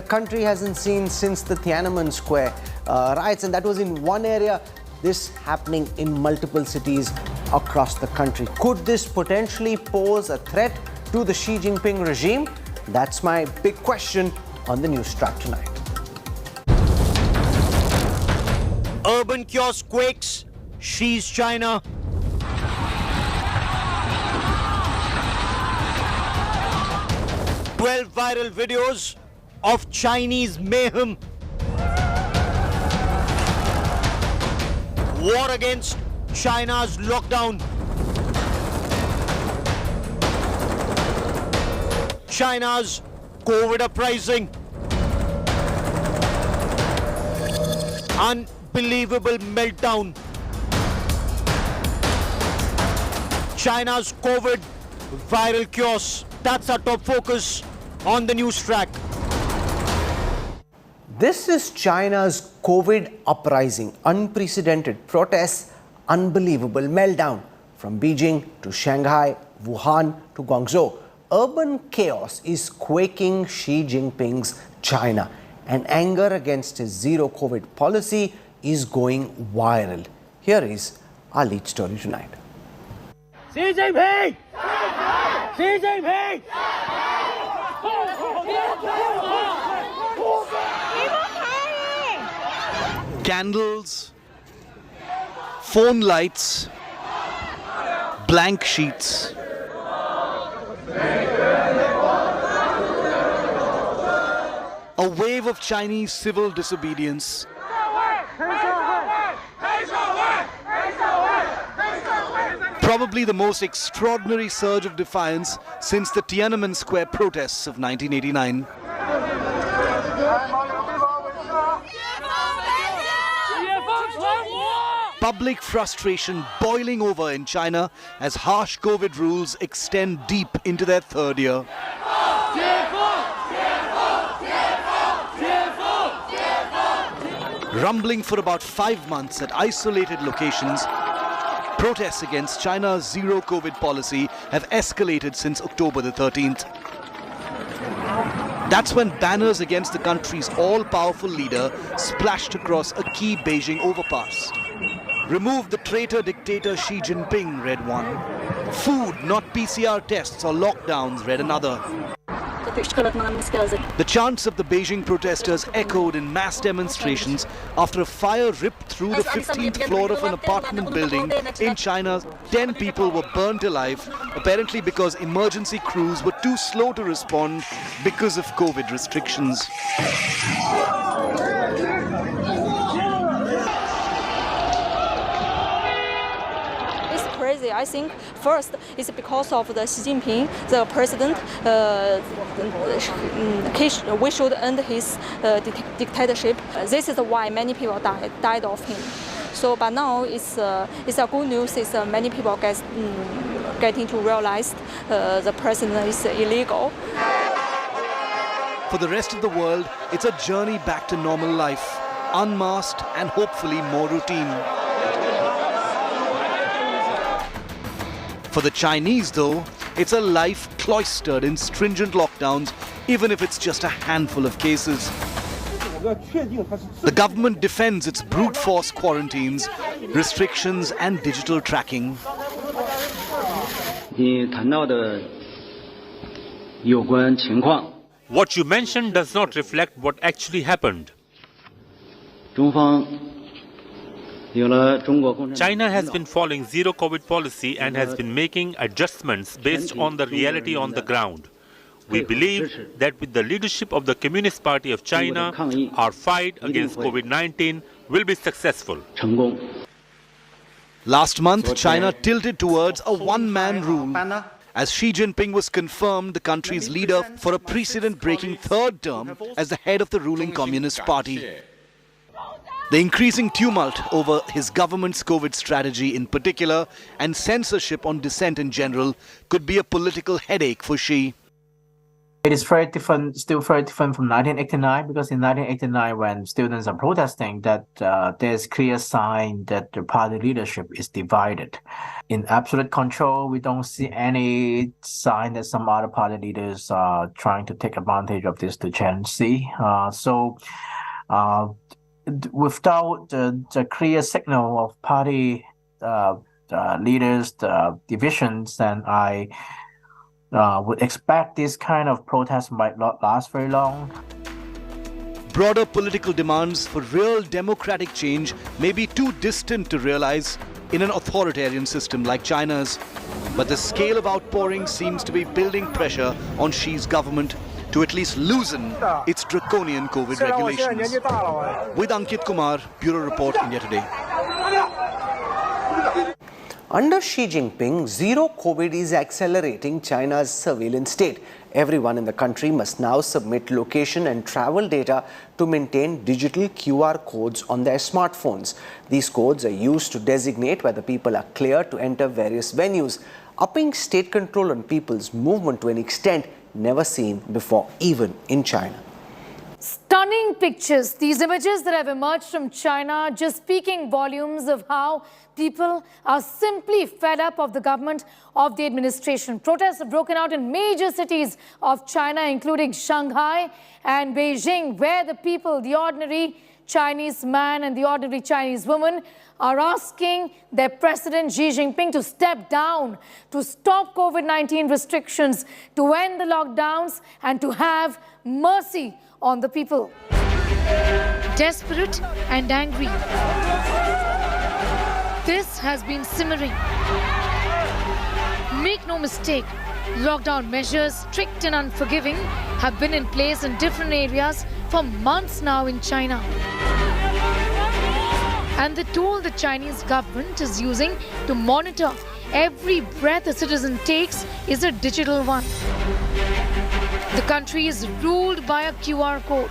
country hasn't seen since the Tiananmen Square riots, and that was in one area. This happening in multiple cities across the country. Could this potentially pose a threat to the Xi Jinping regime? That's my big question on the Newstrack tonight. Urban kiosk Quakes, Xi's China. "12 viral videos of Chinese mayhem. War against China's lockdown. China's COVID uprising. Unbelievable meltdown. China's COVID viral chaos." That's our top focus on the Newstrack. This is China's COVID uprising, unprecedented protests, unbelievable meltdown. From Beijing to Shanghai, Wuhan to Guangzhou, urban chaos is quaking Xi Jinping's China, and anger against his zero COVID policy is going viral. Here is our lead story tonight. Xi Jinping! Xi Jinping! Candles, phone lights, blank sheets. A wave of Chinese civil disobedience. Probably the most extraordinary surge of defiance since the Tiananmen Square protests of 1989. Public frustration boiling over in China as harsh COVID rules extend deep into their third year. Rumbling for about 5 months at isolated locations, protests against China's zero COVID policy have escalated since October the 13th. That's when banners against the country's all-powerful leader splashed across a key Beijing overpass. "Remove the traitor dictator Xi Jinping," read one. "Food, not PCR tests or lockdowns," read another. The chants of the Beijing protesters echoed in mass demonstrations after a fire ripped through the 15th floor of an apartment building in China. 10 people were burnt alive, apparently because emergency crews were too slow to respond because of COVID restrictions. I think first is because of the Xi Jinping, the president. We should end his dictatorship. This is why many people died of him. So, but now it's a good news. Is many people getting to realize the president is illegal. For the rest of the world, it's a journey back to normal life, unmasked and hopefully more routine. For the Chinese, though, it's a life cloistered in stringent lockdowns, even if it's just a handful of cases. The government defends its brute force quarantines, restrictions and digital tracking. What you mentioned does not reflect what actually happened. China has been following zero COVID policy and has been making adjustments based on the reality on the ground. We believe that with the leadership of the Communist Party of China, our fight against COVID-19 will be successful. Last month, China tilted towards a one-man rule as Xi Jinping was confirmed the country's leader for a precedent-breaking third term as the head of the ruling Communist Party. The increasing tumult over his government's COVID strategy in particular and censorship on dissent in general could be a political headache for Xi. It is very different, still very different from 1989, because in 1989, when students are protesting, that there's clear sign that the party leadership is divided. In absolute control, we don't see any sign that some other party leaders are trying to take advantage of this to challenge Xi. Without the clear signal of party leaders, the divisions, then I would expect this kind of protest might not last very long. Broader political demands for real democratic change may be too distant to realize in an authoritarian system like China's. But the scale of outpouring seems to be building pressure on Xi's government to at least loosen its draconian COVID regulations. With Ankit Kumar, Bureau Report, India Today. Under Xi Jinping, zero COVID is accelerating China's surveillance state. Everyone in the country must now submit location and travel data to maintain digital QR codes on their smartphones. These codes are used to designate whether people are clear to enter various venues, upping state control on people's movement to an extent never seen before, even in China. Stunning pictures, these images that have emerged from China, just speaking volumes of how people are simply fed up of the government, of the administration. Protests have broken out in major cities of China, including Shanghai and Beijing, where the people, the ordinary Chinese man and the ordinary Chinese woman, are asking their President Xi Jinping to step down, to stop COVID-19 restrictions, to end the lockdowns, and to have mercy on the people. Desperate and angry, this has been simmering. Make no mistake, lockdown measures, strict and unforgiving, have been in place in different areas for months now in China. And the tool the Chinese government is using to monitor every breath a citizen takes is a digital one. The country is ruled by a QR code.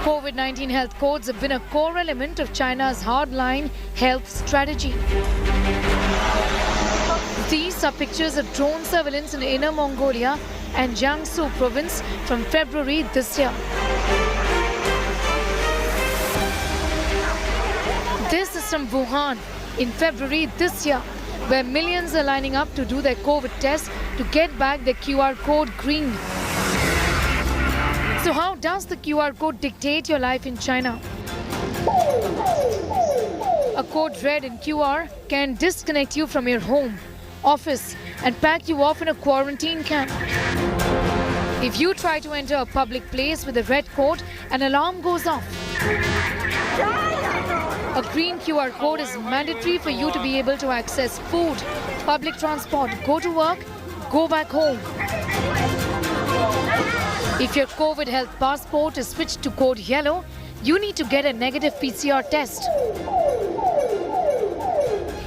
COVID-19 health codes have been a core element of China's hardline health strategy. These are pictures of drone surveillance in Inner Mongolia and Jiangsu province from February this year. This is from Wuhan in February this year, where millions are lining up to do their COVID test to get back their QR code green. So how does the QR code dictate your life in China? A code read in QR can disconnect you from your home, office, and pack you off in a quarantine camp. If you try to enter a public place with a red code, an alarm goes off. A green QR code is mandatory for you to be able to access food, public transport, go to work, go back home. If your COVID health passport is switched to code yellow, you need to get a negative PCR test.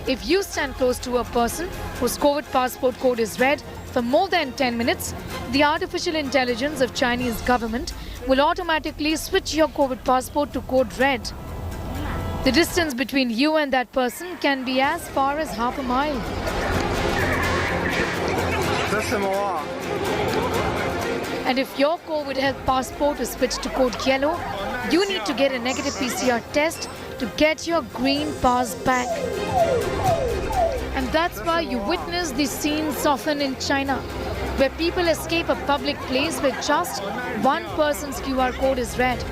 If you stand close to a person whose COVID passport code is red for more than 10 minutes, the artificial intelligence of Chinese government will automatically switch your COVID passport to code red. The distance between you and that person can be as far as half a mile. And if your COVID health passport is switched to code yellow, you need to get a negative PCR test to get your green pass back. And that's why you witness these scenes often in China, where people escape a public place where just one person's QR code is red.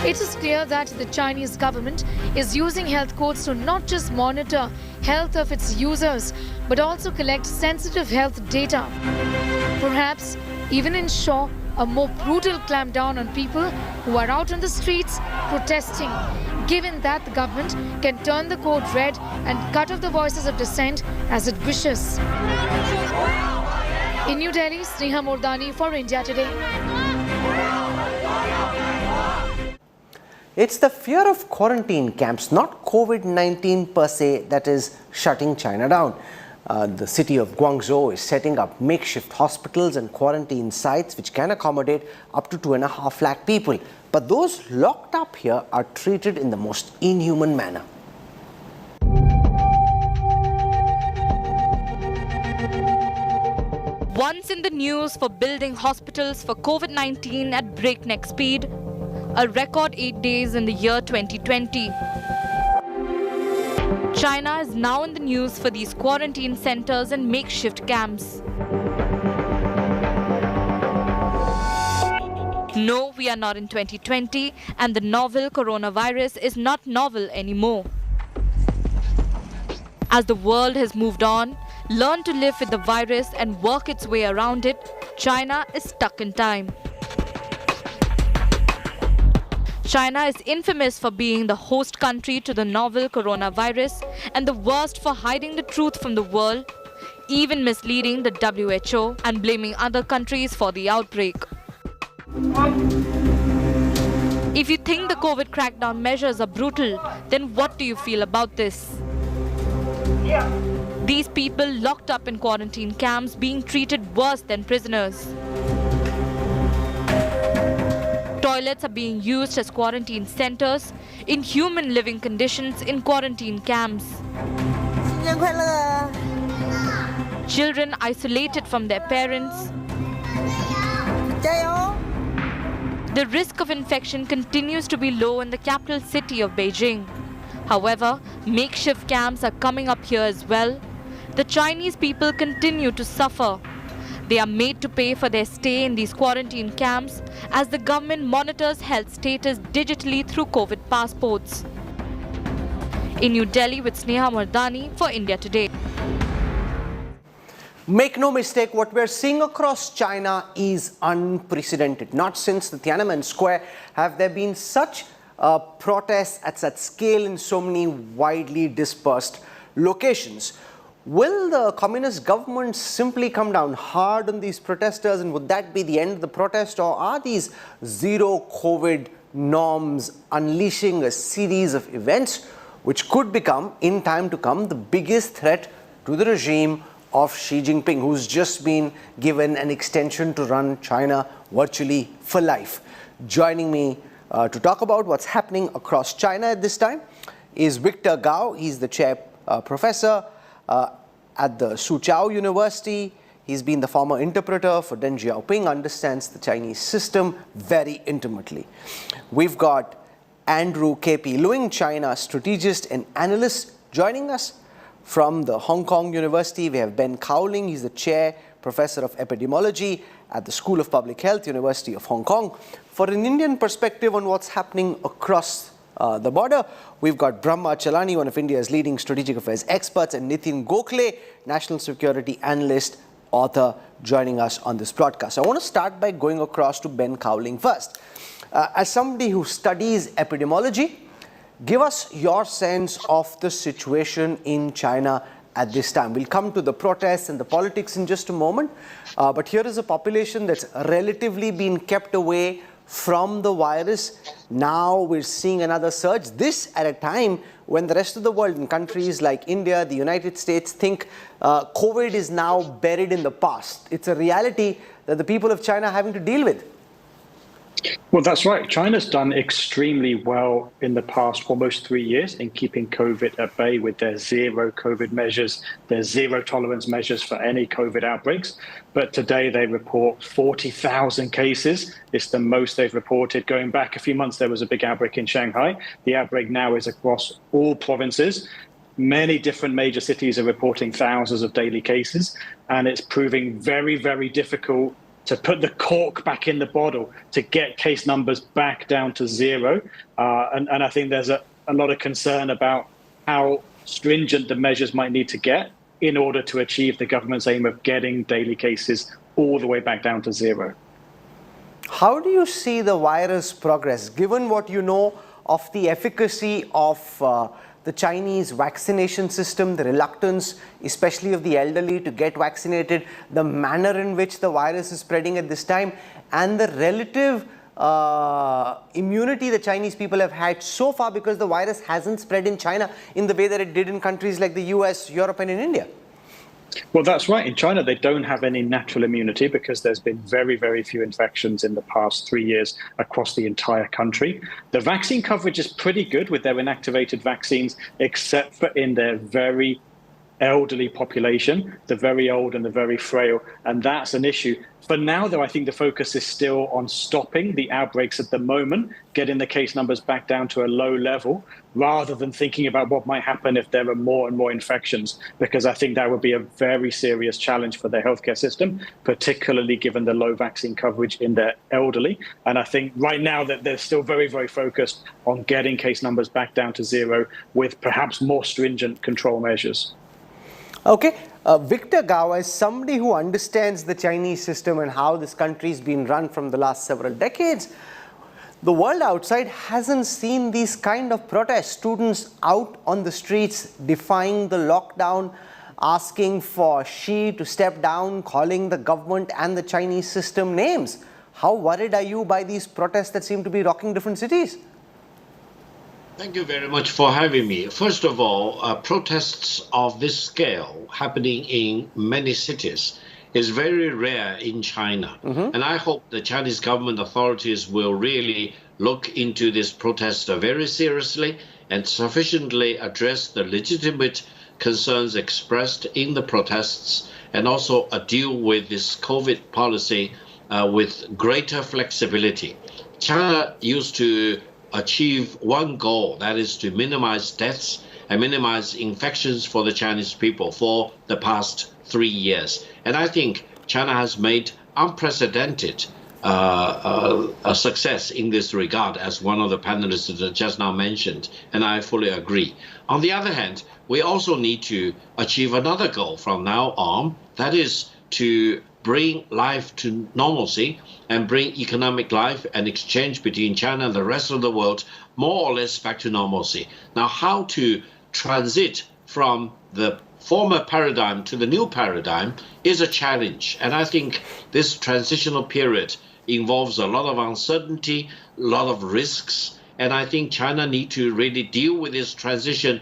It is clear that the Chinese government is using health codes to not just monitor health of its users, but also collect sensitive health data. Perhaps even ensure a more brutal clampdown on people who are out on the streets protesting, given that the government can turn the code red and cut off the voices of dissent as it wishes. In New Delhi, Sneha Mordani for India Today. It's the fear of quarantine camps, not COVID-19 per se, that is shutting China down. The city of Guangzhou is setting up makeshift hospitals and quarantine sites which can accommodate up to 2.5 lakh people. But those locked up here are treated in the most inhuman manner. Once in the news for building hospitals for COVID-19 at breakneck speed, a record 8 days in the year 2020. China is now in the news for these quarantine centers and makeshift camps. No, we are not in 2020, and the novel coronavirus is not novel anymore. As the world has moved on, learned to live with the virus and work its way around it, China is stuck in time. China is infamous for being the host country to the novel coronavirus and the worst for hiding the truth from the world, even misleading the WHO and blaming other countries for the outbreak. If you think the COVID crackdown measures are brutal, then what do you feel about this? These people locked up in quarantine camps being treated worse than prisoners. Toilets are being used as quarantine centers, inhuman living conditions in quarantine camps. Children isolated from their parents. The risk of infection continues to be low in the capital city of Beijing. However, makeshift camps are coming up here as well. The Chinese people continue to suffer. They are made to pay for their stay in these quarantine camps as the government monitors health status digitally through COVID passports. In New Delhi with Sneha Mardani for India Today. Make no mistake, what we're seeing across China is unprecedented. Not since the Tiananmen Square have there been such protests at such scale in so many widely dispersed locations. Will the communist government simply come down hard on these protesters, and would that be the end of the protest, or are these zero COVID norms unleashing a series of events which could become, in time to come, the biggest threat to the regime of Xi Jinping, who's just been given an extension to run China virtually for life? Joining me to talk about what's happening across China at this time is Victor Gao. He's the chair professor at the Suzhou University. He's been the former interpreter for Deng Xiaoping, understands the Chinese system very intimately. We've got Andrew K.P. Luing, China strategist and analyst, joining us. From the Hong Kong University, we have Ben Cowling. He's the chair professor of epidemiology at the School of Public Health, University of Hong Kong. For an Indian perspective on what's happening across the border, we've got Brahma Chalani, one of India's leading strategic affairs experts, and Nitin Gokhale, national security analyst, author, joining us on this broadcast. I want to start by going across to Ben Cowling first. As somebody who studies epidemiology, give us your sense of the situation in China at this time. We'll come to the protests and the politics in just a moment, but here is a population that's relatively been kept away from the virus. Now we're seeing another surge. This at a time when the rest of the world, in countries like India, the United States, think COVID is now buried in the past. It's a reality that the people of China are having to deal with. Well, that's right. China's done extremely well in the past almost 3 years in keeping COVID at bay with their zero COVID measures, their zero tolerance measures for any COVID outbreaks. But today they report 40,000 cases. It's the most they've reported. Going back a few months, there was a big outbreak in Shanghai. The outbreak now is across all provinces. Many different major cities are reporting thousands of daily cases, and it's proving very, very difficult to put the cork back in the bottle, to get case numbers back down to zero. And I think there's a lot of concern about how stringent the measures might need to get in order to achieve the government's aim of getting daily cases all the way back down to zero. How do you see the virus progress, given what you know of the efficacy of the Chinese vaccination system, the reluctance, especially of the elderly, to get vaccinated, the manner in which the virus is spreading at this time, and the relative immunity the Chinese people have had so far, because the virus hasn't spread in China in the way that it did in countries like the US, Europe, and in India? Well, that's right. In China, they don't have any natural immunity because there's been very, very few infections in the past 3 years across the entire country. The vaccine coverage is pretty good with their inactivated vaccines, except for in their very elderly population, the very old and the very frail, and that's an issue. For now, though, I think the focus is still on stopping the outbreaks at the moment, getting the case numbers back down to a low level, rather than thinking about what might happen if there are more and more infections, because I think that would be a very serious challenge for the healthcare system, particularly given the low vaccine coverage in the elderly. And I think right now that they're still very, very focused on getting case numbers back down to zero with perhaps more stringent control measures. Okay, Victor Gao, as somebody who understands the Chinese system and how this country's been run from the last several decades, the world outside hasn't seen these kind of protests, students out on the streets defying the lockdown, asking for Xi to step down, calling the government and the Chinese system names. How worried are you by these protests that seem to be rocking different cities? Thank you very much for having me. First of all, protests of this scale happening in many cities is very rare in China. And I hope the Chinese government authorities will really look into this protest very seriously and sufficiently address the legitimate concerns expressed in the protests, and also deal with this COVID policy with greater flexibility. China used to achieve one goal, that is to minimize deaths and minimize infections for the Chinese people for the past 3 years. And I think China has made unprecedented a success in this regard, as one of the panelists just now mentioned, and I fully agree. On the other hand, we also need to achieve another goal from now on, that is to bring life to normalcy and bring economic life and exchange between China and the rest of the world more or less back to normalcy. Now, how to transit from the former paradigm to the new paradigm is a challenge. And I think this transitional period involves a lot of uncertainty, a lot of risks. And I think China needs to really deal with this transition,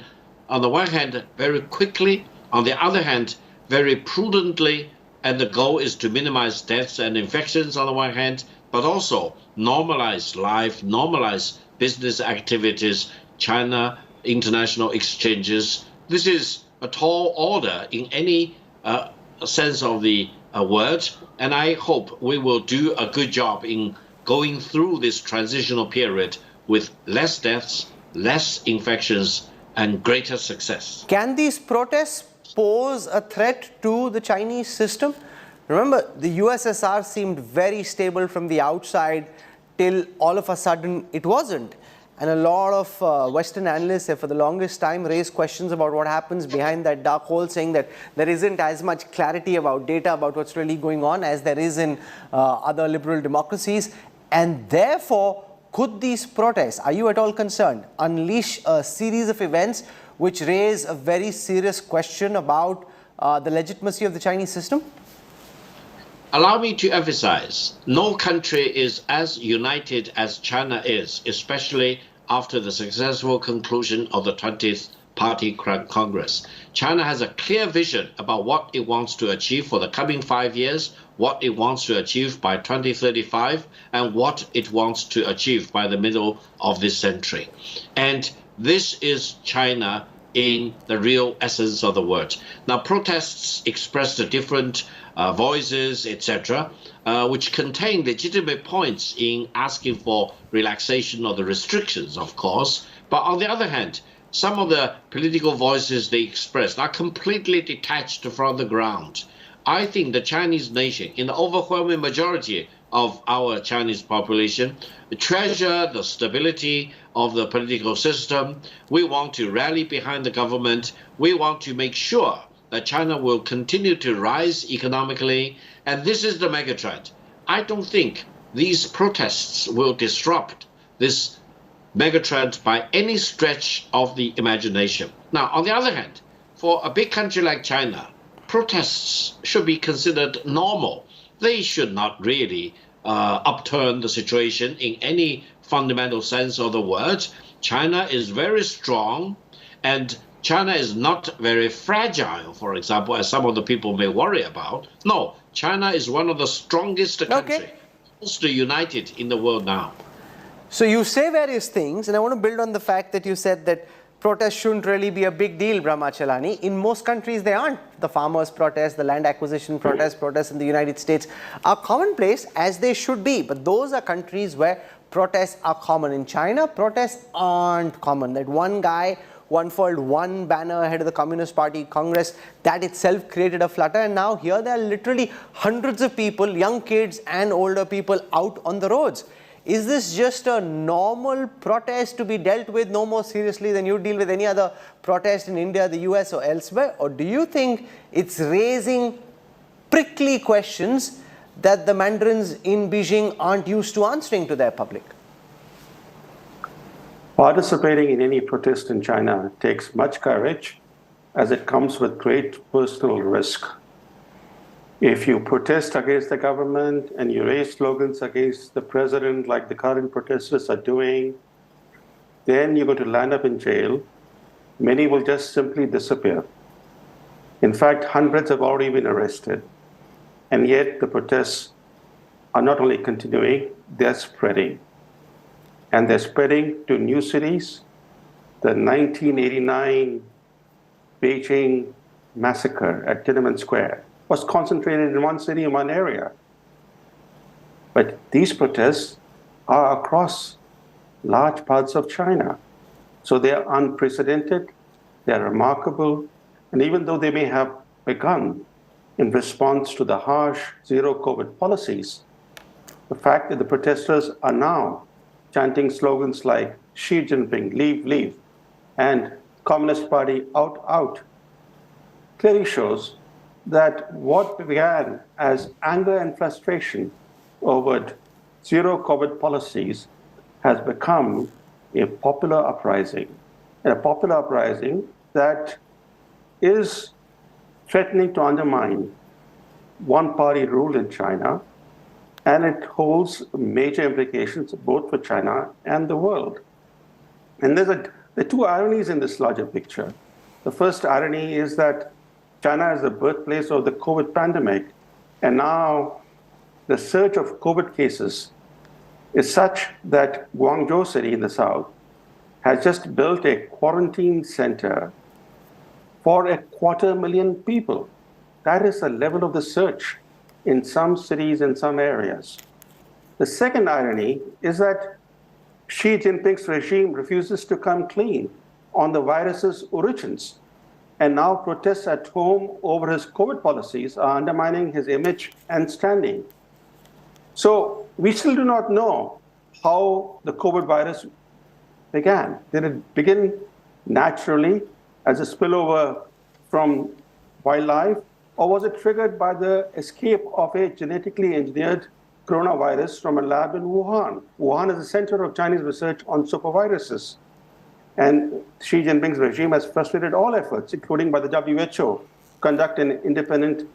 on the one hand, very quickly, on the other hand, very prudently. And the goal is to minimize deaths and infections on the one hand, but also normalize life, normalize business activities, China, international exchanges. This is a tall order in any sense of the word. And I hope we will do a good job in going through this transitional period with less deaths, less infections, and greater success. Can these protests pose a threat to the Chinese system? Remember, the USSR seemed very stable from the outside till all of a sudden it wasn't. And a lot of Western analysts have for the longest time raised questions about what happens behind that dark hole, saying that there isn't as much clarity about data about what's really going on as there is in other liberal democracies. And therefore, could these protests, are you at all concerned, unleash a series of events which raise a very serious question about the legitimacy of the Chinese system? Allow me to emphasize, no country is as united as China is, especially after the successful conclusion of the 20th Party Congress. China has a clear vision about what it wants to achieve for the coming 5 years, what it wants to achieve by 2035, and what it wants to achieve by the middle of this century. And this is China in the real essence of the word. Now, protests express the different voices, etc., which contain legitimate points in asking for relaxation of the restrictions, of course. But on the other hand, some of the political voices they express are completely detached from the ground. I think the Chinese nation, in the overwhelming majority of our Chinese population, treasure the stability of the political system. We want to rally behind the government. We want to make sure that China will continue to rise economically. And this is the megatrend. I don't think these protests will disrupt this megatrend by any stretch of the imagination. Now, on the other hand, for a big country like China, protests should be considered normal. They should not really upturn the situation in any fundamental sense of the word. China is very strong, and China is not very fragile, for example, as some of the people may worry about. No, China is one of the strongest countries, most united in the world now. So you say various things, and I want to build on the fact that you said that protests shouldn't really be a big deal, Brahmachalani. In most countries, they aren't. The farmers' protests, the land acquisition protests in the United States are commonplace, as they should be. But those are countries where protests are common. In China, protests aren't common. That one guy who unfurled one banner ahead of the Communist Party Congress, that itself created a flutter. And now here there are literally hundreds of people, young kids and older people, out on the roads. Is this just a normal protest to be dealt with no more seriously than you deal with any other protest in India, the US or elsewhere? Or do you think it's raising prickly questions that the mandarins in Beijing aren't used to answering to their public? Participating in any protest in China takes much courage, as it comes with great personal risk. If you protest against the government and you raise slogans against the president like the current protesters are doing, then you're going to land up in jail. Many will just simply disappear. In fact, hundreds have already been arrested. And yet the protests are not only continuing, they're spreading. And they're spreading to new cities. The 1989 Beijing massacre at Tiananmen Square was concentrated in one city, in one area. But these protests are across large parts of China. So they are unprecedented, they are remarkable, and even though they may have begun in response to the harsh zero-COVID policies, the fact that the protesters are now chanting slogans like Xi Jinping, leave, leave, and Communist Party, out, out, clearly shows that what began as anger and frustration over zero-COVID policies has become a popular uprising, and a popular uprising that is threatening to undermine one-party rule in China, and it holds major implications both for China and the world. And there are two ironies in this larger picture. The first irony is that China is the birthplace of the COVID pandemic, and now the surge of COVID cases is such that Guangzhou city in the south has just built a quarantine center for 250,000 people. That is the level of the surge in some cities and some areas. The second irony is that Xi Jinping's regime refuses to come clean on the virus's origins. And now protests at home over his COVID policies are undermining his image and standing. So we still do not know how the COVID virus began. Did it begin naturally as a spillover from wildlife, or was it triggered by the escape of a genetically engineered coronavirus from a lab in Wuhan? Wuhan is the center of Chinese research on superviruses. And Xi Jinping's regime has frustrated all efforts, including by the WHO, conduct an independent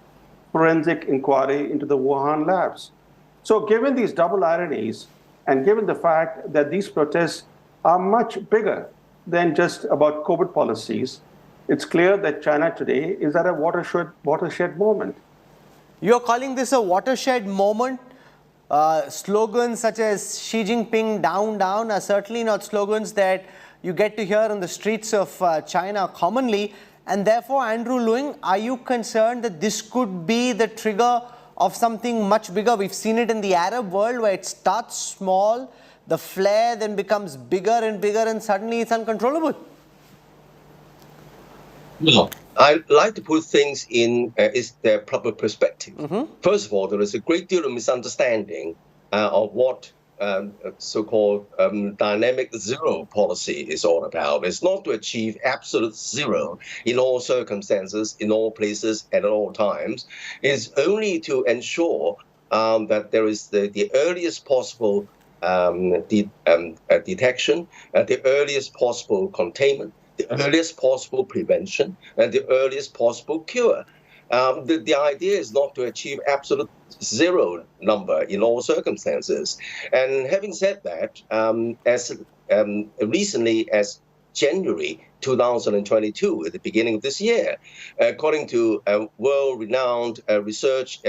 forensic inquiry into the Wuhan labs. So given these double ironies, and given the fact that these protests are much bigger than just about COVID policies, it's clear that China today is at a watershed moment. You're calling this a watershed moment? Slogans such as Xi Jinping down, down are certainly not slogans that you get to hear on the streets of China commonly. And therefore, Andrew Luing, are you concerned that this could be the trigger of something much bigger? We've seen it in the Arab world where it starts small, the flare then becomes bigger and suddenly it's uncontrollable. No, I like to put things in their proper perspective. First of all, there is a great deal of misunderstanding of what so-called dynamic zero policy is all about. It's not to achieve absolute zero in all circumstances, in all places, and at all times. It's only to ensure that there is the earliest possible detection, the earliest possible containment, the earliest possible prevention, and the earliest possible cure. The idea is not to achieve absolute zero number in all circumstances. And having said that, as recently as January 2022, at the beginning of this year, according to a world-renowned research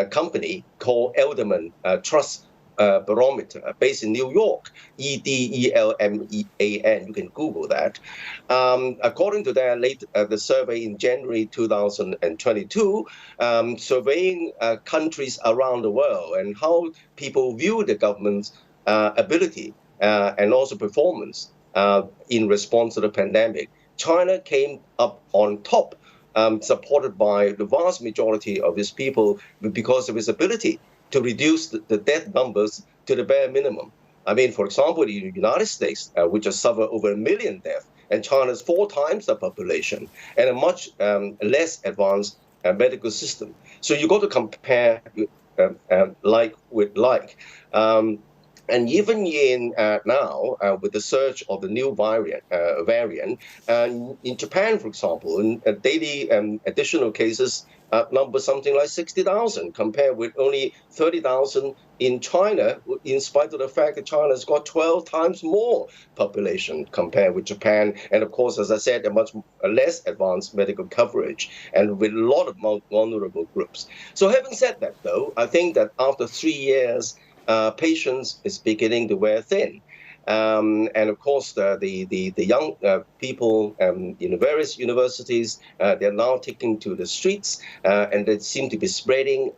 company called Elderman Trust Barometer based in New York, EDELMEAN. You can Google that. According to their the survey in January 2022, surveying countries around the world and how people view the government's ability and also performance in response to the pandemic, China came up on top, supported by the vast majority of its people because of its ability to reduce the death numbers to the bare minimum. I mean, for example, the United States, which has suffered over 1 million deaths, and China's 4 times the population, and a much less advanced medical system. So you got to compare like with like. And even in now, with the surge of the new variant, in Japan, for example, daily additional cases number something like 60,000, compared with only 30,000 in China, in spite of the fact that China's got 12 times more population compared with Japan. And of course, as I said, a much less advanced medical coverage and with a lot of vulnerable groups. So having said that, though, I think that after 3 years, patience is beginning to wear thin. And of course, the young people in the various universities, they're now taking to the streets, and they seem to be spreading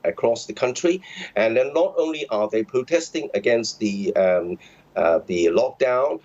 across the country. And then not only are they protesting against the lockdown,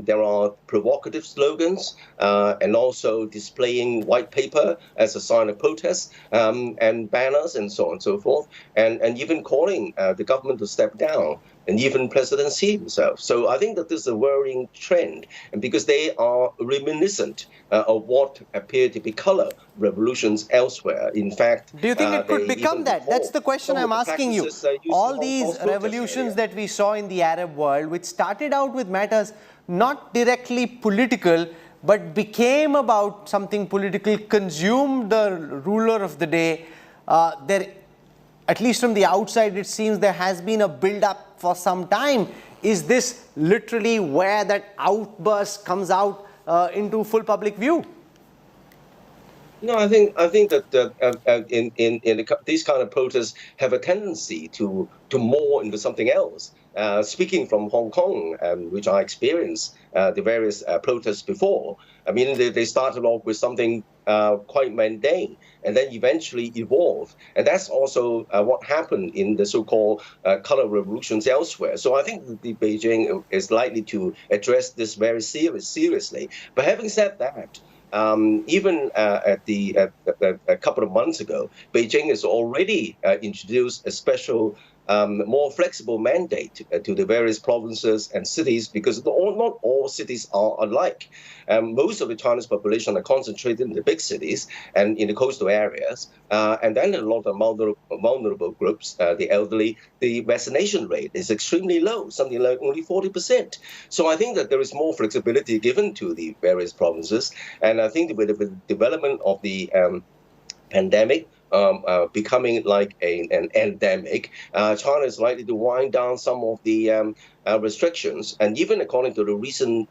there are provocative slogans and also displaying white paper as a sign of protest, and banners and so on and so forth, and even calling the government to step down, and even President Xi himself. So I think that this is a worrying trend, and because they are reminiscent of what appear to be color revolutions elsewhere. In fact, do you think it could become that? That's the question I'm asking you. All these revolutions that we saw in the Arab world, which started out with matters not directly political, but became about something political, consumed the ruler of the day. There, at least from the outside, it seems there has been a build-up for some time. Is this literally where that outburst comes out into full public view? No, I think that these kind of protests have a tendency to morph into something else. Speaking from Hong Kong, which I experienced the various protests before, I mean, they started off with something quite mundane, and then eventually evolved. And that's also what happened in the so-called color revolutions elsewhere. So I think the Beijing is likely to address this very seriously. But having said that, even a couple of months ago, Beijing has already introduced a special, more flexible mandate to the various provinces and cities, because not all cities are alike. Most of the Chinese population are concentrated in the big cities and in the coastal areas, and then a lot of vulnerable groups, the elderly. The vaccination rate is extremely low, something like only 40%. So I think that there is more flexibility given to the various provinces, and I think with the development of the pandemic becoming like an endemic, China is likely to wind down some of the restrictions. And even according to the recent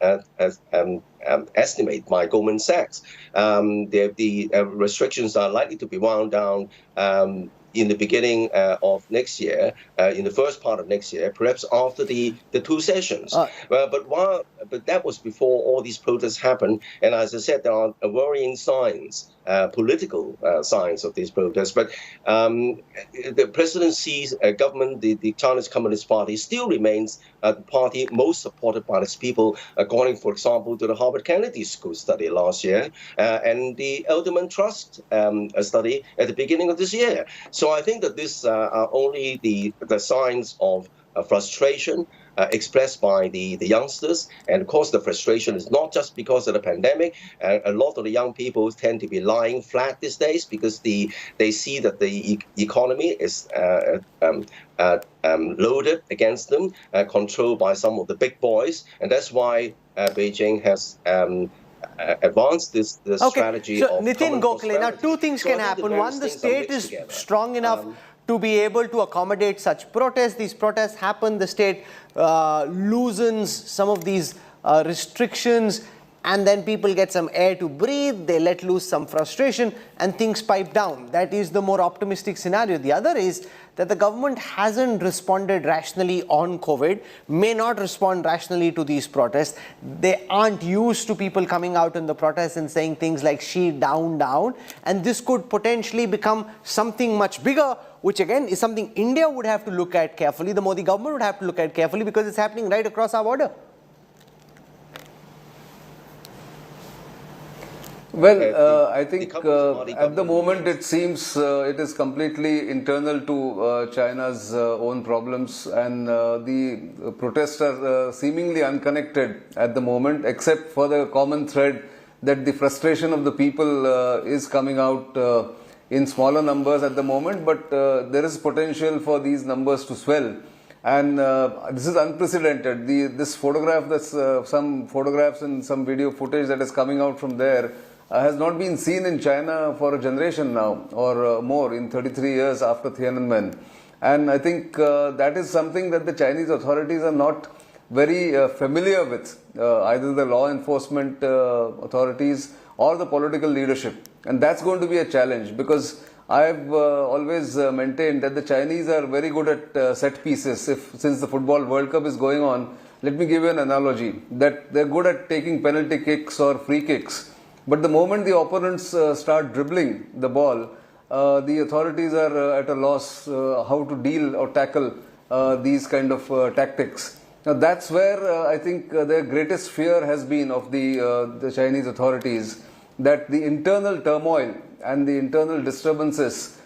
estimate by Goldman Sachs, the restrictions are likely to be wound down in the beginning of next year, in the first part of next year, perhaps after the 2 sessions. But that was before all these protests happened. And as I said, there are worrying signs, political signs of these protests. But the President Xi's government, the Chinese Communist Party, still remains the party most supported by its people, according, for example, to the Harvard Kennedy School study last year and the Elderman Trust study at the beginning of this year. So I think that these are only the signs of frustration expressed by the youngsters. And of course, the frustration is not just because of the pandemic. A lot of the young people tend to be lying flat these days because they see that the economy is loaded against them, controlled by some of the big boys. And that's why Beijing has advanced this strategy. So, of Nitin Gokhale, now 2 things can happen. One, the state is strong enough to be able to accommodate such protests. These protests happen, the state loosens some of these restrictions. and then people get some air to breathe, they let loose some frustration, and things pipe down. That is the more optimistic scenario. The other is that the government hasn't responded rationally on COVID, may not respond rationally to these protests. They aren't used to people coming out in the protests and saying things like "Xi down, down," and this could potentially become something much bigger, which again is something India would have to look at carefully, the Modi government would have to look at carefully, because it's happening right across our border. Well, I think at the moment it seems it is completely internal to China's own problems, and the protests are seemingly unconnected at the moment, except for the common thread that the frustration of the people is coming out in smaller numbers at the moment, but there is potential for these numbers to swell. And this is unprecedented. This photograph, some photographs and some video footage that is coming out from there has not been seen in China for a generation now, or more, in 33 years after Tiananmen. And I think that is something that the Chinese authorities are not very familiar with, either the law enforcement authorities or the political leadership. And that's going to be a challenge, because I've always maintained that the Chinese are very good at set pieces. Since the Football World Cup is going on, let me give you an analogy, that they're good at taking penalty kicks or free kicks. But the moment the opponents start dribbling the ball, the authorities are at a loss how to deal or tackle these kind of tactics. Now that's where I think their greatest fear has been of the Chinese authorities, that the internal turmoil and the internal disturbances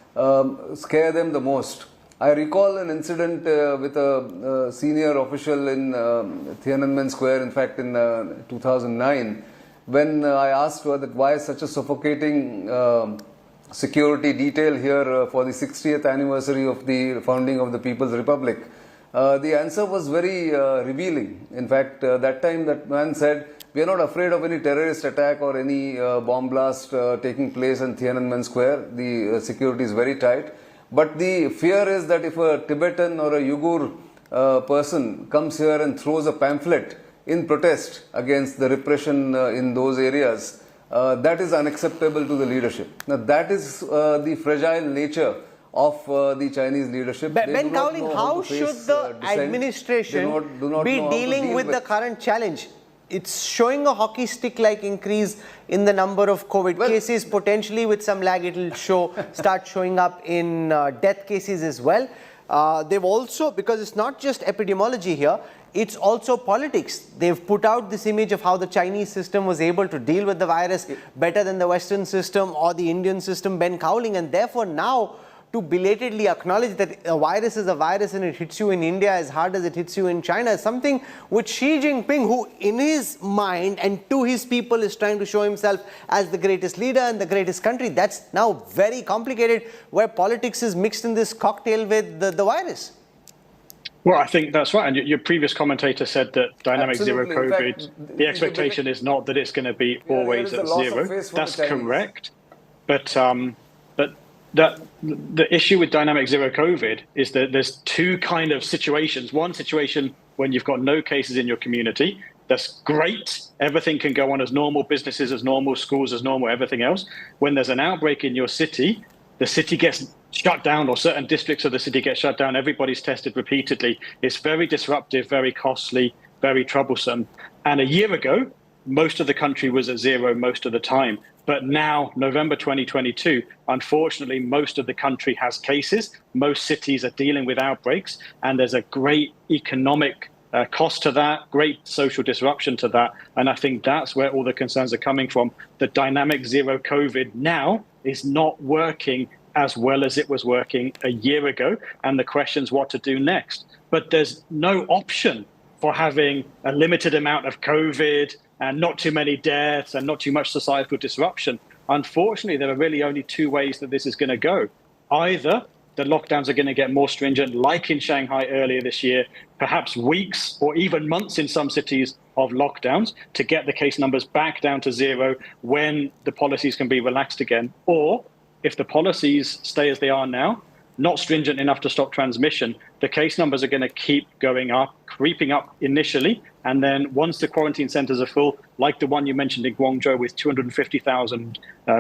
scare them the most. I recall an incident with a senior official in Tiananmen Square, in fact in 2009, when I asked why such a suffocating security detail here for the 60th anniversary of the founding of the People's Republic. The answer was very revealing. In fact, that time that man said, "We are not afraid of any terrorist attack or any bomb blast taking place in Tiananmen Square. The security is very tight. But the fear is that if a Tibetan or a Uyghur person comes here and throws a pamphlet in protest against the repression in those areas, that is unacceptable to the leadership." Now that is the fragile nature of the Chinese leadership. Ben Cowling, how should the administration be dealing with the current challenge? It's showing a hockey stick-like increase in the number of COVID cases. Potentially with some lag it'll start showing up in death cases as well. They've also, because it's not just epidemiology here, it's also politics. They've put out this image of how the Chinese system was able to deal with the virus better than the Western system or the Indian system, Ben Cowling, and therefore now to belatedly acknowledge that a virus is a virus and it hits you in India as hard as it hits you in China is something which Xi Jinping, who in his mind and to his people is trying to show himself as the greatest leader and the greatest country. That's now very complicated, where politics is mixed in this cocktail with the virus. Well, I think that's right. And your previous commentator said that dynamic zero COVID, the expectation is not that it's going to be always at zero. That's correct. But the issue with dynamic zero COVID is that there's two kind of situations. One situation when you've got no cases in your community. That's great. Everything can go on as normal, businesses as normal, schools as normal, everything else. When there's an outbreak in your city, the city gets shut down, or certain districts of the city get shut down. Everybody's tested repeatedly. It's very disruptive, very costly, very troublesome. And a year ago, most of the country was at zero most of the time. But now, November 2022, unfortunately, most of the country has cases. Most cities are dealing with outbreaks, and there's a great economic cost to that, great social disruption to that. And I think that's where all the concerns are coming from. The dynamic zero COVID now is not working as well as it was working a year ago. And the question's what to do next. But there's no option for having a limited amount of COVID and not too many deaths and not too much societal disruption. Unfortunately, there are really only two ways that this is going to go. Either the lockdowns are going to get more stringent, like in Shanghai earlier this year, perhaps weeks or even months in some cities of lockdowns to get the case numbers back down to zero when the policies can be relaxed again. Or if the policies stay as they are now, not stringent enough to stop transmission, the case numbers are going to keep going up, creeping up initially, And then once the quarantine centers are full, like the one you mentioned in Guangzhou with 250,000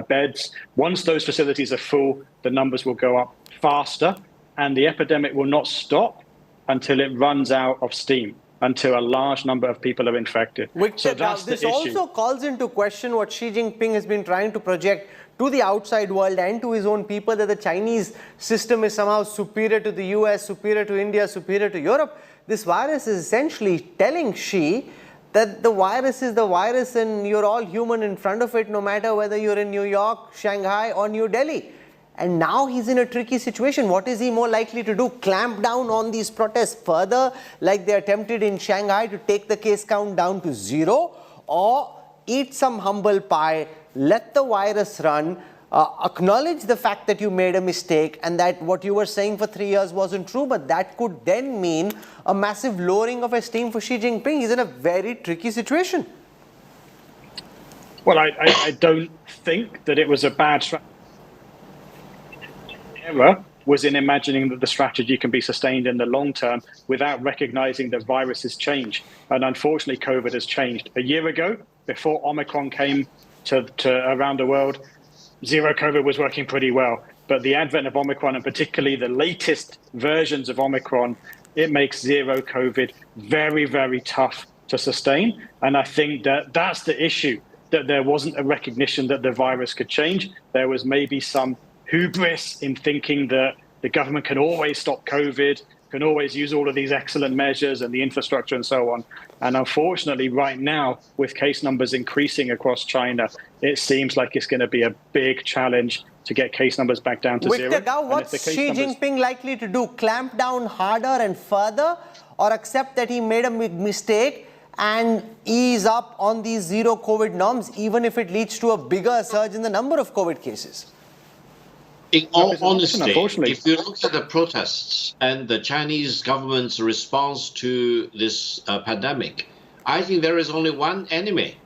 beds, once those facilities are full, the numbers will go up faster and the epidemic will not stop until it runs out of steam, until a large number of people are infected. Victor, this also calls into question what Xi Jinping has been trying to project to the outside world and to his own people, that the Chinese system is somehow superior to the US, superior to India, superior to Europe. This virus is essentially telling Xi that the virus is the virus and you're all human in front of it, no matter whether you're in New York, Shanghai or New Delhi. And now he's in a tricky situation. What is he more likely to do? Clamp down on these protests further, like they attempted in Shanghai to take the case count down to 0, or eat some humble pie, let the virus run, acknowledge the fact that you made a mistake and that what you were saying for 3 years wasn't true, but that could then mean a massive lowering of esteem for Xi Jinping. He's in a very tricky situation. Well, I don't think that it was a bad strategy. Error was in imagining that the strategy can be sustained in the long term without recognizing that viruses change. And unfortunately, COVID has changed. A year ago, before Omicron came to around the world, zero COVID was working pretty well. But the advent of Omicron, and particularly the latest versions of Omicron, it makes zero COVID very, very tough to sustain. And I think that that's the issue, that there wasn't a recognition that the virus could change. There was maybe some hubris in thinking that the government can always stop COVID, can always use all of these excellent measures and the infrastructure and so on. And unfortunately, right now, with case numbers increasing across China, it seems like it's going to be a big challenge to get case numbers back down to zero. Now, what's Xi Jinping likely to do? Clamp down harder and further, or accept that he made a mistake and ease up on these zero COVID norms, even if it leads to a bigger surge in the number of COVID cases? In all honesty, if you look at the protests and the Chinese government's response to this pandemic, I think there is only one enemy,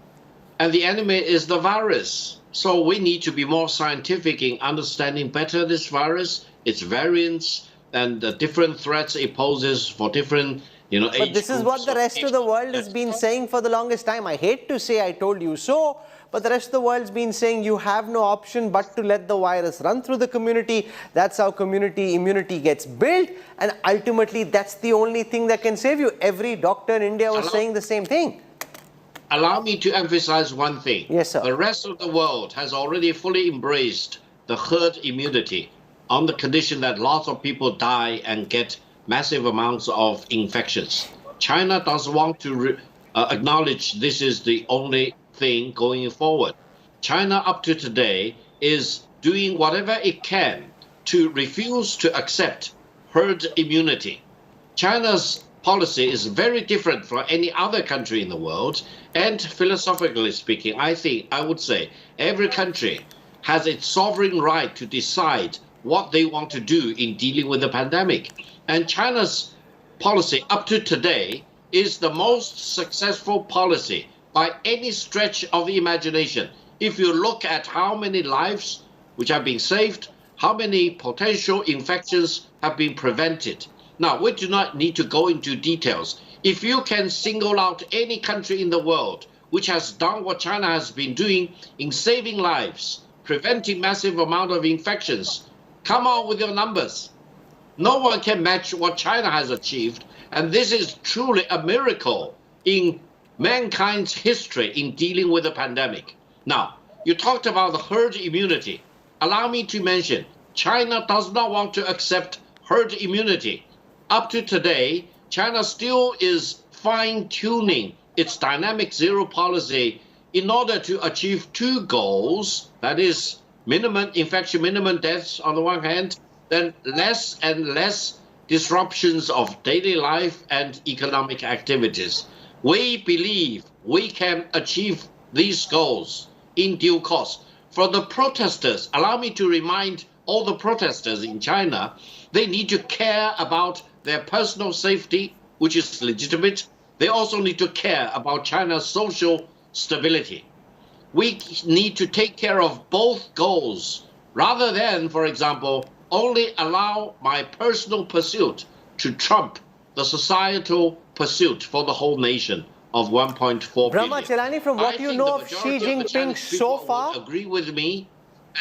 and the enemy is the virus. So we need to be more scientific in understanding better this virus, its variants, and the different threats it poses for different, age groups. But this is what the rest of the world has been saying for the longest time. I hate to say I told you so, but the rest of the world's been saying you have no option but to let the virus run through the community. That's how community immunity gets built. And ultimately, that's the only thing that can save you. Every doctor in India was saying the same thing. Allow me to emphasize one thing. Yes, sir. The rest of the world has already fully embraced the herd immunity on the condition that lots of people die and get massive amounts of infections. China doesn't want to acknowledge this is the only thing going forward. China up to today is doing whatever it can to refuse to accept herd immunity. China's policy is very different from any other country in the world, and philosophically speaking, I would say every country has its sovereign right to decide what they want to do in dealing with the pandemic. And China's policy up to today is the most successful policy by any stretch of the imagination. If you look at how many lives which have been saved, how many potential infections have been prevented. Now, we do not need to go into details. If you can single out any country in the world which has done what China has been doing in saving lives, preventing massive amount of infections, come on with your numbers. No one can match what China has achieved, and this is truly a miracle in mankind's history in dealing with the pandemic. Now, you talked about the herd immunity. Allow me to mention, China does not want to accept herd immunity. Up to today, China still is fine-tuning its dynamic zero policy in order to achieve two goals, that is, minimum infection, minimum deaths on the one hand, then less and less disruptions of daily life and economic activities. We believe we can achieve these goals in due course. For the protesters, allow me to remind all the protesters in China, they need to care about their personal safety, which is legitimate. They also need to care about China's social stability. We need to take care of both goals rather than, for example, only allow my personal pursuit to trump the societal pursuit for the whole nation. of 1.4 billion. Brahmacharani, from what I you think know the of Xi majority of the Jinping Chinese so people far, would agree with me,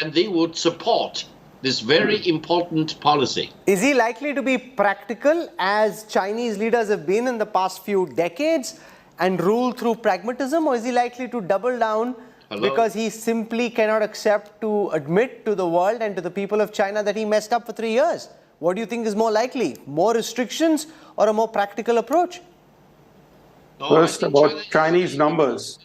and they would support this very important policy. is he likely to be practical as Chinese leaders have been in the past few decades and rule through pragmatism, or is he likely to double down because he simply cannot accept to admit to the world and to the people of China that he messed up for 3 years? What do you think is more likely, more restrictions or a more practical approach? First, about Chinese numbers.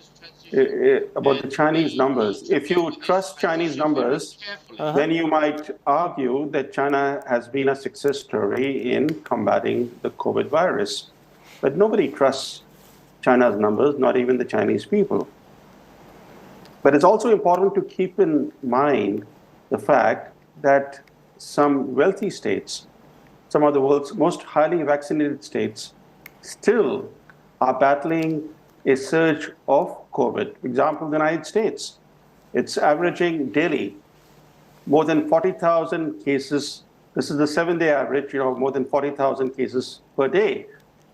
About the Chinese numbers. If you trust Chinese numbers, then you might argue that China has been a success story in combating the COVID virus. But nobody trusts China's numbers, not even the Chinese people. But it's also important to keep in mind the fact that some wealthy states, some of the world's most highly vaccinated states, still are battling a surge of COVID. For example, the United States, it's averaging daily more than 40,000 cases. This is the 7-day average, more than 40,000 cases per day.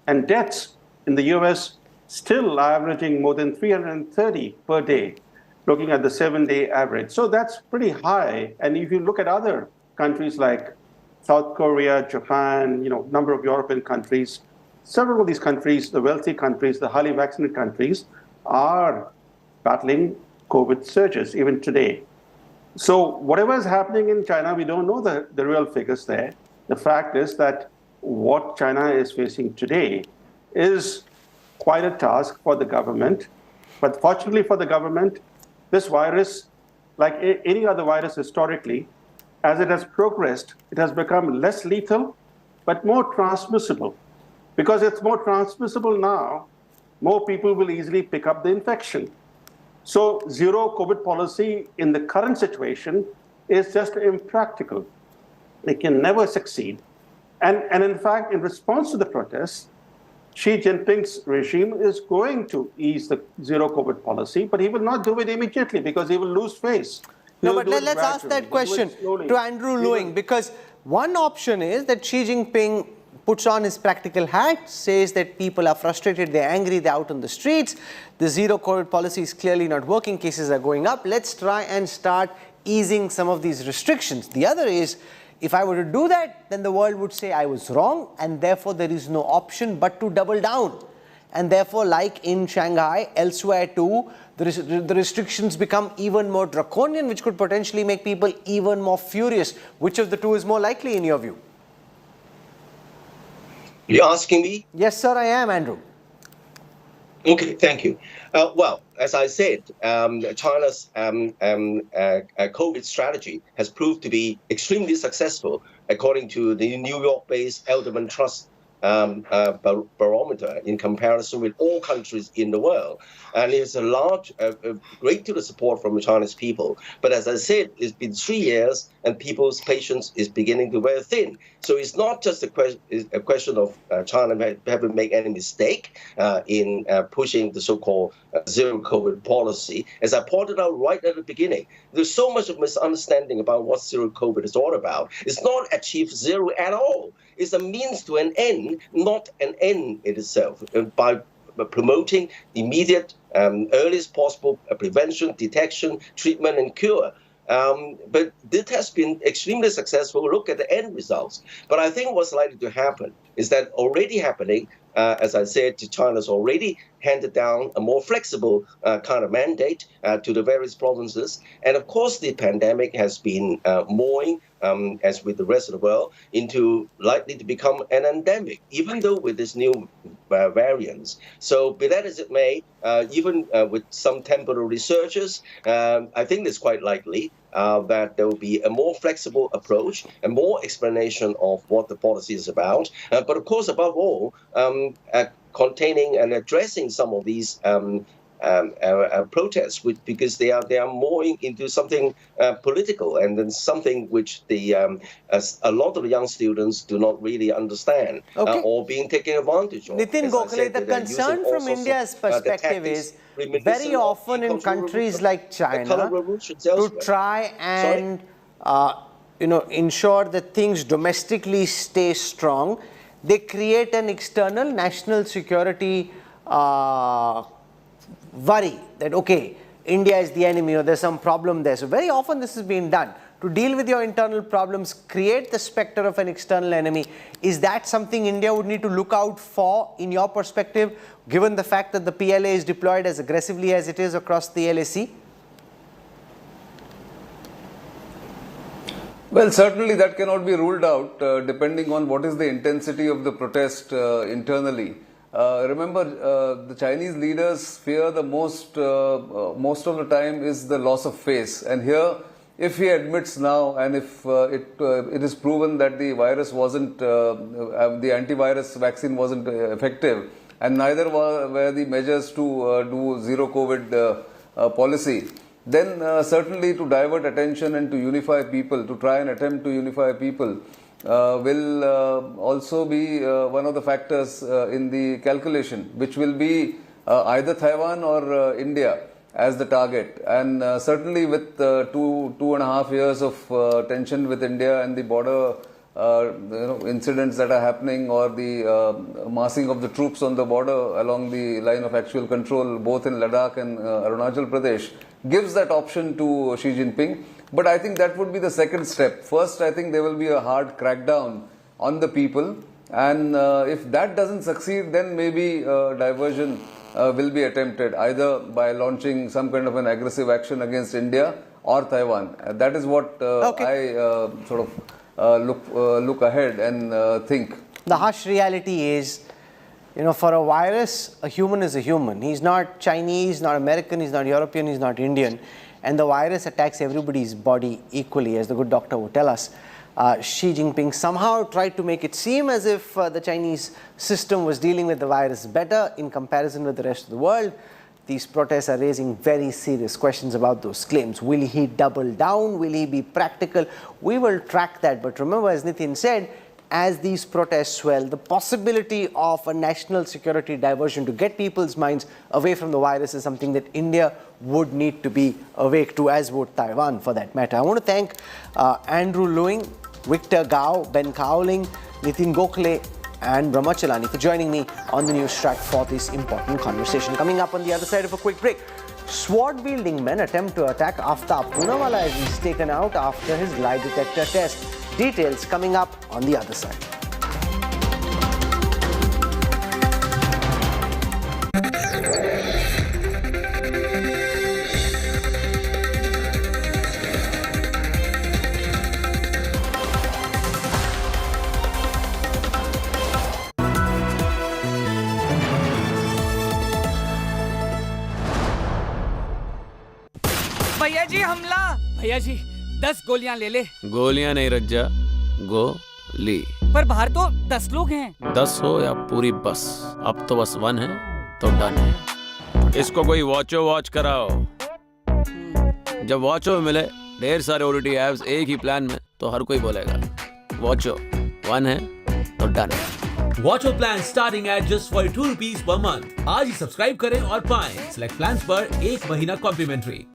And deaths in the US still are averaging more than 330 per day, looking at the 7-day average. So that's pretty high. And if you look at other countries like South Korea, Japan, number of European countries, several of these countries, the wealthy countries, the highly vaccinated countries, are battling COVID surges even today. So whatever is happening in China, we don't know the real figures there. The fact is that what China is facing today is quite a task for the government. But fortunately for the government, this virus, like any other virus historically, as it has progressed, it has become less lethal, but more transmissible. Because it's more transmissible now, more people will easily pick up the infection. So zero COVID policy in the current situation is just impractical. It can never succeed. And in fact, in response to the protests, Xi Jinping's regime is going to ease the zero COVID policy, but he will not do it immediately because he will lose face. No, but let's ask that question to Andrew Lewing, because one option is that Xi Jinping puts on his practical hat, says that people are frustrated, they're angry, they're out on the streets, the zero COVID policy is clearly not working, cases are going up, let's try and start easing some of these restrictions. The other is, if I were to do that, then the world would say I was wrong, and therefore there is no option but to double down. And therefore, like in Shanghai, elsewhere too, the restrictions become even more draconian, which could potentially make people even more furious. Which of the two is more likely in your view? You're asking me? Yes, sir, I am, Andrew. Okay, thank you. Well, as I said, China's COVID strategy has proved to be extremely successful, according to the New York-based Elderman Trust barometer, in comparison with all countries in the world. And there's a great deal of support from the Chinese people. But as I said, it's been 3 years and people's patience is beginning to wear thin. So it's not just a question of China having made any mistake in pushing the so-called zero COVID policy. As I pointed out right at the beginning, there's so much of misunderstanding about what zero COVID is all about. It's not achieve zero at all. It's a means to an end, not an end in itself. By promoting immediate, earliest possible prevention, detection, treatment, and cure. But this has been extremely successful. Look at the end results. But I think what's likely to happen is that already happening, as I said, China's already handed down a more flexible kind of mandate to the various provinces. And of course, the pandemic has been morphing, as with the rest of the world, into likely to become an endemic, even though with this new variants. So be that as it may, even with some temporary researchers, I think it's quite likely that there will be a more flexible approach and more explanation of what the policy is about. But of course, above all, containing and addressing some of these protests, because they are more into something political, and then something which a lot of the young students do not really understand, or being taken advantage of. Nitin Gokhale, the concern from India's perspective is very often in countries like China, to try and ensure that things domestically stay strong, they create an external national security worry that, okay, India is the enemy or there's some problem there. So very often this is being done to deal with your internal problems, create the spectre of an external enemy. Is that something India would need to look out for in your perspective, given the fact that the PLA is deployed as aggressively as it is across the LAC? Well, certainly that cannot be ruled out depending on what is the intensity of the protest internally. Remember, the Chinese leaders fear the most of the time is the loss of face. And here, if he admits now, and if it is proven that the virus wasn't, the antivirus vaccine wasn't effective, and neither were the measures to do zero COVID policy, then certainly to divert attention and to unify people, to try and attempt to unify people, will also be one of the factors in the calculation, which will be either Taiwan or India as the target. And certainly with 2.5 years of tension with India and the border incidents that are happening, or the massing of the troops on the border along the line of actual control, both in Ladakh and Arunachal Pradesh, gives that option to Xi Jinping. But I think that would be the second step. First, I think there will be a hard crackdown on the people, and if that doesn't succeed, then maybe diversion will be attempted, either by launching some kind of an aggressive action against India or Taiwan. That is what I sort of look ahead and think. The harsh reality is, for a virus, a human is a human. He's not Chinese, not American, he's not European, he's not Indian. And the virus attacks everybody's body equally, as the good doctor would tell us. Xi Jinping somehow tried to make it seem as if the Chinese system was dealing with the virus better in comparison with the rest of the world. These protests are raising very serious questions about those claims. Will he double down? Will he be practical? We will track that. But remember, as Nitin said, as these protests swell, the possibility of a national security diversion to get people's minds away from the virus is something that India would need to be awake to, as would Taiwan for that matter. I want to thank Andrew Lewing, Victor Gao, Ben Cowling, Nitin Gokhale and Brahmachalani for joining me on the Newstrack for this important conversation. Coming up on the other side of a quick break, sword-wielding men attempt to attack Aftab Poonawalla as he's taken out after his lie detector test. Details coming up on the other side. भैया जी हमला। भैया जी 10 गोलियां ले ले। गोलियां नहीं रज्जा, गोली। पर बाहर तो 10 लोग हैं। 10 हो या पूरी बस, अब तो बस 1 है तो डन है। इसको कोई वॉच कराओ। जब वॉचो मिले ढेर सारे OTT ऐप्स एक ही प्लान में, तो हर कोई बोलेगा वॉचो 1 है तो डन है। Watcho plan starting at just 42 rupees per month. आज ही सब्सक्राइब करें और पाएं सिलेक्ट प्लान्स पर 1 महीना complementary.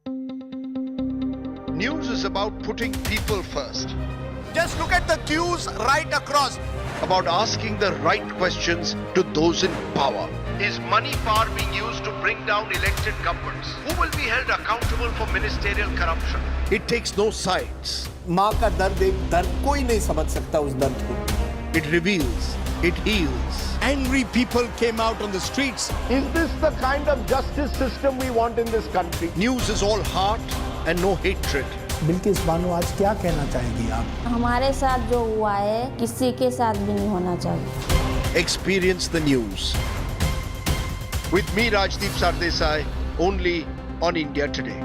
News is about putting people first. Just look at the queues right across. About asking the right questions to those in power. Is money power being used to bring down elected governments? Who will be held accountable for ministerial corruption? It takes no sides. माँ का दर्द एक दर्द कोई नहीं समझ सकता उस दर्द को. It reveals. It heals. Angry people came out on the streets. Is this the kind of justice system we want in this country? News is all heart and no hatred. Bilkis Bano आज क्या कहना चाहेंगी आप? हमारे साथ जो हुआ है किसी के साथ भी नहीं होना चाहिए. Experience the news. With me Rajdeep Sardesai, only on India Today.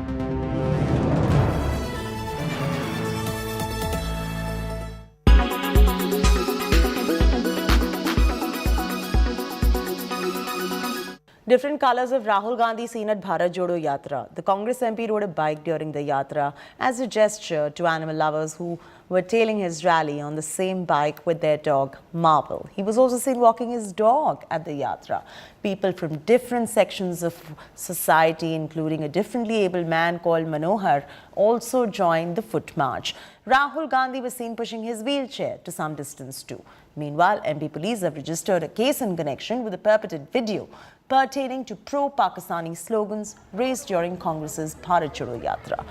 Different colors of Rahul Gandhi seen at Bharat Jodo Yatra. The Congress MP rode a bike during the Yatra as a gesture to animal lovers who were tailing his rally on the same bike with their dog, Marble. He was also seen walking his dog at the Yatra. People from different sections of society, including a differently abled man called Manohar, also joined the foot march. Rahul Gandhi was seen pushing his wheelchair to some distance too. Meanwhile, MP police have registered a case in connection with the purported video pertaining to pro-Pakistani slogans raised during Congress's Bharat Jodo Yatra.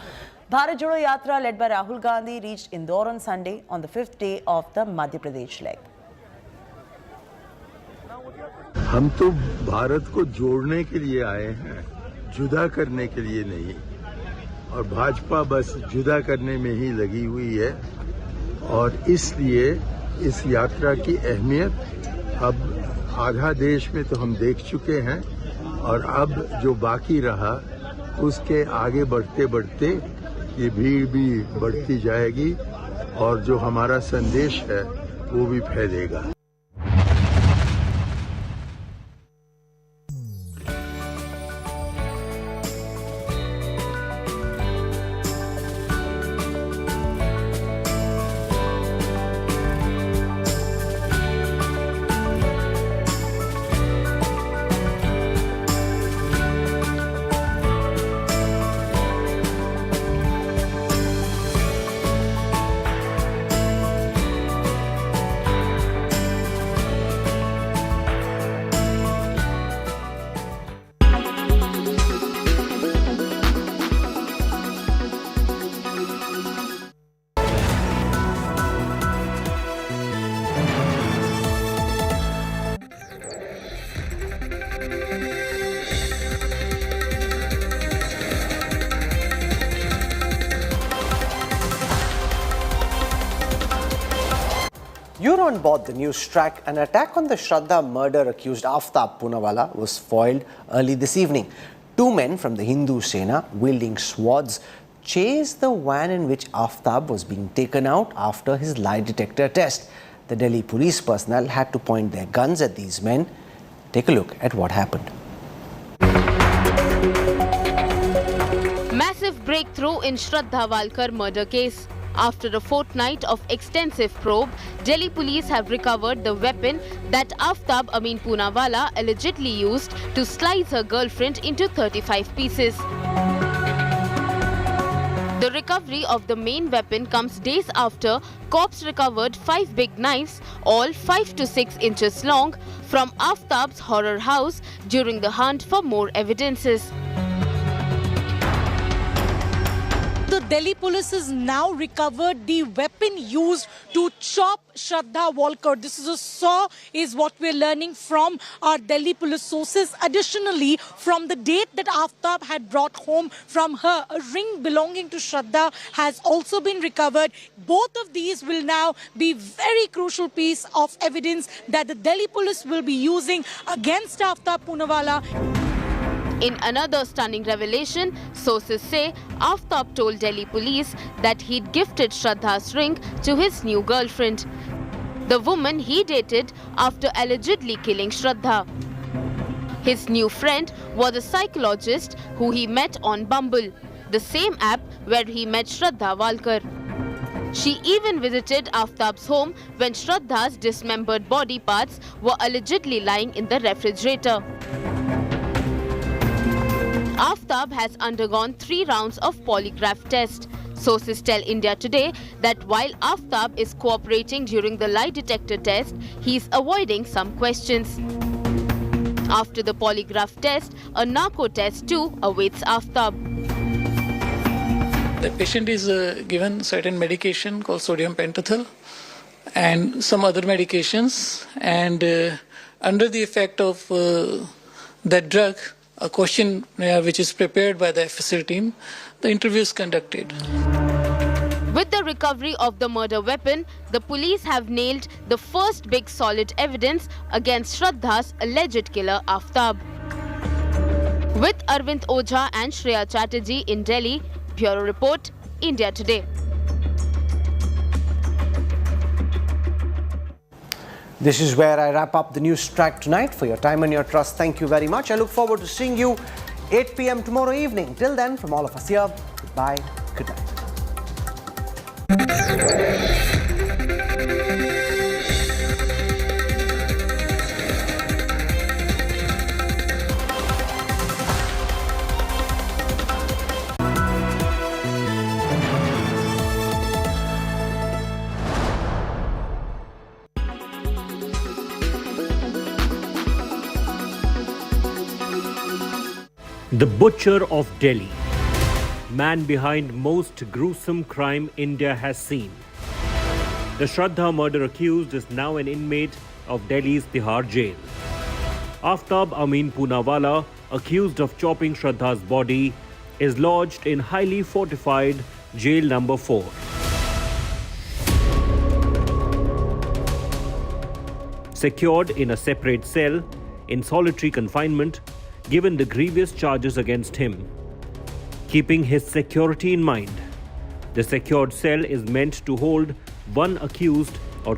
Bharat Jodo Yatra, led by Rahul Gandhi, reached Indore on Sunday on the 5th day of the Madhya Pradesh leg. हम तो भारत को जोड़ने के लिए आए हैं, जुदा करने के लिए नहीं। और भाजपा बस जुदा करने में ही लगी हुई है और इसलिए इस यात्रा की अहमियत अब आधा देश में तो हम देख चुके हैं और अब जो बाकी रहा उसके आगे बढ़ते बढ़ते ये भीड़ भी बढ़ती जाएगी और जो हमारा संदेश है वो भी फैलेगा। You're on board the Newstrack. An attack on the Shraddha murder-accused Aftab Poonawalla was foiled early this evening. Two men from the Hindu Sena, wielding swords, chased the van in which Aftab was being taken out after his lie detector test. The Delhi police personnel had to point their guns at these men. Take a look at what happened. Massive breakthrough in Shraddha Walkar murder case. After a fortnight of extensive probe, Delhi police have recovered the weapon that Aftab Amin Poonawalla allegedly used to slice her girlfriend into 35 pieces. The recovery of the main weapon comes days after cops recovered 5 big knives, all 5 to 6 inches long, from Aftab's horror house during the hunt for more evidences. The Delhi police has now recovered the weapon used to chop Shraddha Walkar. This is a saw, is what we're learning from our Delhi police sources. Additionally, from the date that Aftab had brought home from her, a ring belonging to Shraddha has also been recovered. Both of these will now be very crucial piece of evidence that the Delhi police will be using against Aftab Poonawalla. In another stunning revelation, sources say Aftab told Delhi police that he'd gifted Shraddha's ring to his new girlfriend, the woman he dated after allegedly killing Shraddha. His new friend was a psychologist who he met on Bumble, the same app where he met Shraddha Walkar. She even visited Aftab's home when Shraddha's dismembered body parts were allegedly lying in the refrigerator. Aftab has undergone 3 rounds of polygraph test. Sources tell India Today that while Aftab is cooperating during the lie detector test, he is avoiding some questions. After the polygraph test, a narco test too awaits Aftab. The patient is given certain medication called sodium pentothal and some other medications, and under the effect of that drug, a questionnaire which is prepared by the FSL team, the interview is conducted. With the recovery of the murder weapon, the police have nailed the first big solid evidence against Shraddha's alleged killer Aftab. With Arvind Ojha and Shreya Chatterjee in Delhi, Bureau Report, India Today. This is where I wrap up the Newstrack tonight. For your time and your trust, thank you very much. I look forward to seeing you 8 p.m. tomorrow evening. Till then, from all of us here, goodbye, good night. The Butcher of Delhi. Man behind most gruesome crime India has seen. The Shraddha murder accused is now an inmate of Delhi's Tihar jail. Aftab Amin Poonawala, accused of chopping Shraddha's body, is lodged in highly fortified jail number 4. Secured in a separate cell, in solitary confinement, given the grievous charges against him. Keeping his security in mind, the secured cell is meant to hold one accused or